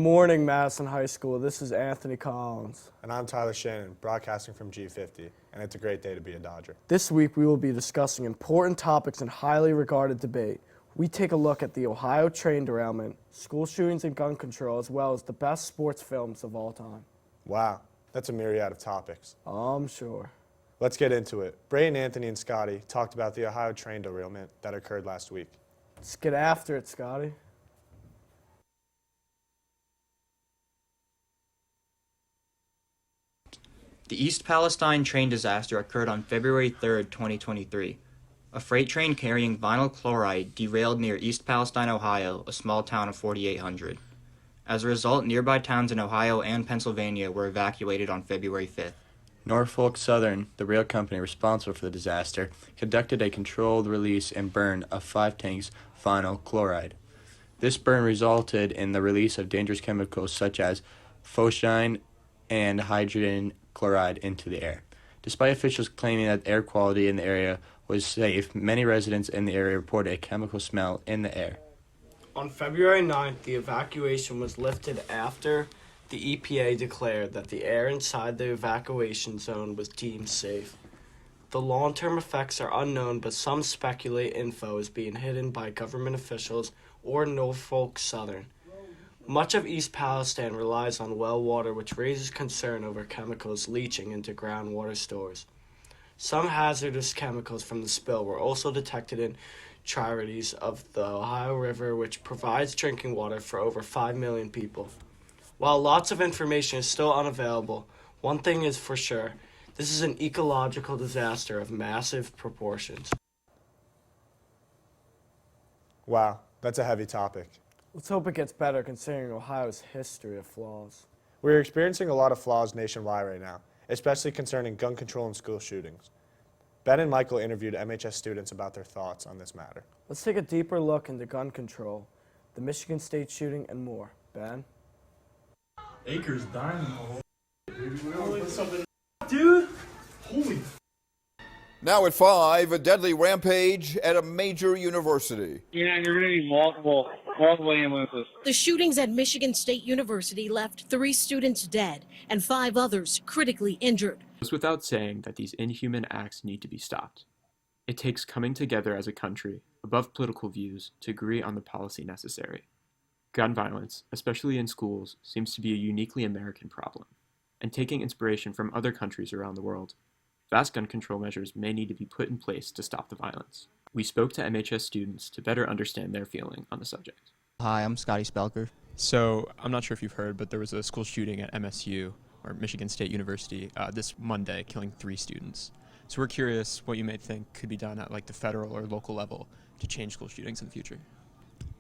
morning, Madison High School. This is Anthony Collins. And I'm Tyler Shannon, broadcasting from G50, and it's a great day to be a Dodger. This week, we will be discussing important topics in highly regarded debate. We take a look at the Ohio train derailment, school shootings and gun control, as well as the best sports films of all time. Wow, that's a myriad of topics. I'm sure. Let's get into it. Brayden, Anthony, and Scotty talked about the Ohio train derailment that occurred last week. Let's get after it, Scotty. The East Palestine train disaster occurred on February 3, 2023. A freight train carrying vinyl chloride derailed near East Palestine, Ohio, a small town of 4,800. As a result, nearby towns in Ohio and Pennsylvania were evacuated on February 5th. Norfolk Southern, the rail company responsible for the disaster, conducted a controlled release and burn of 5 tanks of vinyl chloride. This burn resulted in the release of dangerous chemicals such as phosgene and hydrogen chloride into the air. Despite officials claiming that air quality in the area was safe, many residents in the area reported a chemical smell in the air. On February 9th, the evacuation was lifted after the EPA declared that the air inside the evacuation zone was deemed safe. The long-term effects are unknown, but some speculate info is being hidden by government officials or Norfolk Southern. Much of East Palestine relies on well water, which raises concern over chemicals leaching into groundwater stores. Some hazardous chemicals from the spill were also detected in tributaries of the Ohio River, which provides drinking water for over 5 million people. While lots of information is still unavailable, one thing is for sure: this is an ecological disaster of massive proportions. Wow, that's a heavy topic. Let's hope it gets better considering Ohio's history of flaws. We're experiencing a lot of flaws nationwide right now, especially concerning gun control and school shootings. Ben and Michael interviewed MHS students about their thoughts on this matter. Let's take a deeper look into gun control, the Michigan State shooting, and more. Ben? Acres dying in the whole dude. Holy. Now at 5, a deadly rampage at a major university. Yeah, you're going to need multiple ambulances. The shootings at Michigan State University left 3 students dead and 5 others critically injured. It goes without saying that these inhuman acts need to be stopped. It takes coming together as a country, above political views, to agree on the policy necessary. Gun violence, especially in schools, seems to be a uniquely American problem, and taking inspiration from other countries around the world, vast gun control measures may need to be put in place to stop the violence. We spoke to MHS students to better understand their feeling on the subject. Hi, I'm Scotty Spelker. So, I'm not sure if you've heard, but there was a school shooting at MSU, or Michigan State University, this Monday, killing 3 students. So we're curious what you may think could be done at like the federal or local level to change school shootings in the future.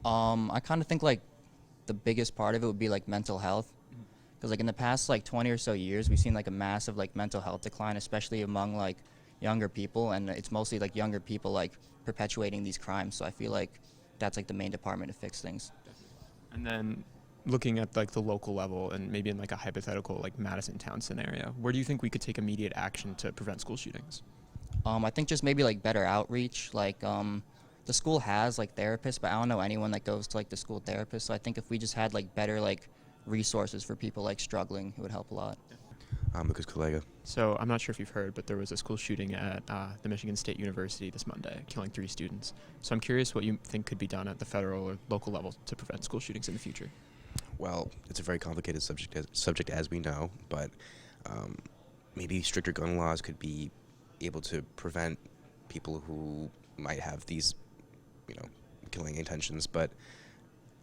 I kind of think like the biggest part of it would be like mental health. Because like in the past like 20 or so years, we've seen like a massive like mental health decline, especially among like younger people, and it's mostly like younger people like perpetuating these crimes. So I feel like that's like the main department to fix things. And then looking at like the local level and maybe in like a hypothetical like Madison town scenario, where do you think we could take immediate action to prevent school shootings? I think just maybe like better outreach. Like the school has like therapists, but I don't know anyone that goes to like the school therapist. So I think if we just had like better like resources for people like struggling, it would help a lot. I'm Lucas Collega. So I'm not sure if you've heard, but there was a school shooting at the Michigan State University this Monday, killing 3 students. So I'm curious what you think could be done at the federal or local level to prevent school shootings in the future. Well, it's a very complicated subject as we know, but maybe stricter gun laws could be able to prevent people who might have these, killing intentions. But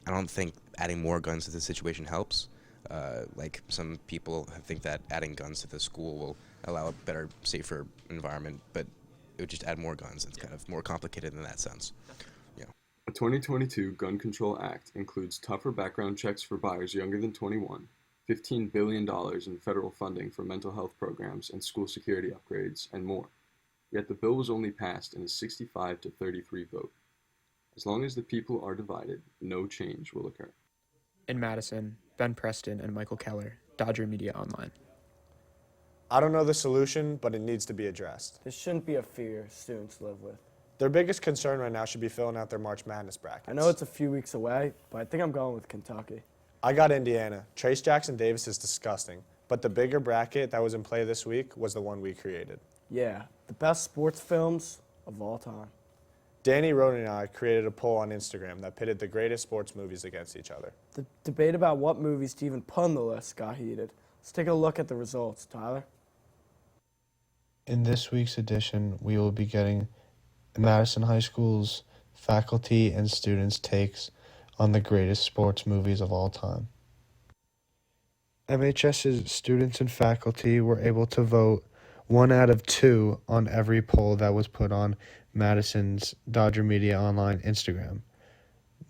I don't think adding more guns to the situation helps. Like some people think that adding guns to the school will allow a better, safer environment, but it would just add more guns. It's kind of more complicated in that sense. The 2022 Gun Control Act includes tougher background checks for buyers younger than 21, $15 billion in federal funding for mental health programs and school security upgrades, and more. Yet the bill was only passed in a 65 to 33 vote. As long as the people are divided, no change will occur. In Madison, Ben Preston and Michael Keller, Dodger Media Online. I don't know the solution, but it needs to be addressed. This shouldn't be a fear students live with. Their biggest concern right now should be filling out their March Madness brackets. I know it's a few weeks away, but I think I'm going with Kentucky. I got Indiana. Trace Jackson Davis is disgusting, but the bigger bracket that was in play this week was the one we created. Yeah, the best sports films of all time. Danny Roden and I created a poll on Instagram that pitted the greatest sports movies against each other. The debate about what movies to even put on the list got heated. Let's take a look at the results, Tyler. In this week's edition, we will be getting Madison High School's faculty and students' takes on the greatest sports movies of all time. MHS's students and faculty were able to vote 1 out of 2 on every poll that was put on Madison's Dodger Media Online Instagram.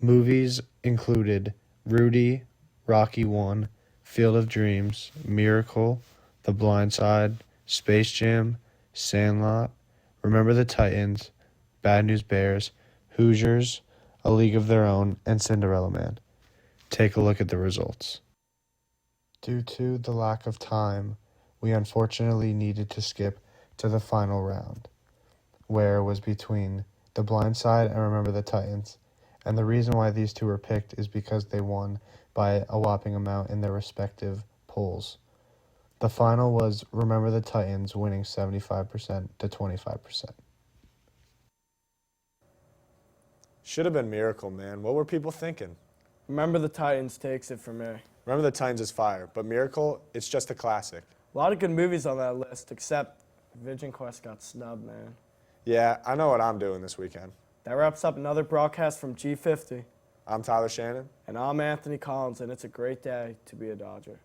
Movies included Rudy, Rocky 1, Field of Dreams, Miracle, The Blind Side, Space Jam, Sandlot, Remember the Titans, Bad News Bears, Hoosiers, A League of Their Own, and Cinderella Man. Take a look at the results. Due to the lack of time, we unfortunately needed to skip to the final round, where it was between The Blind Side and Remember the Titans. And the reason why these two were picked is because they won by a whopping amount in their respective polls. The final was Remember the Titans winning 75% to 25%. Should have been Miracle, man. What were people thinking? Remember the Titans takes it for me. Remember the Titans is fire, but Miracle, it's just a classic. A lot of good movies on that list, except Vision Quest got snubbed, man. Yeah, I know what I'm doing this weekend. That wraps up another broadcast from G50. I'm Tyler Shannon. And I'm Anthony Collins, and it's a great day to be a Dodger.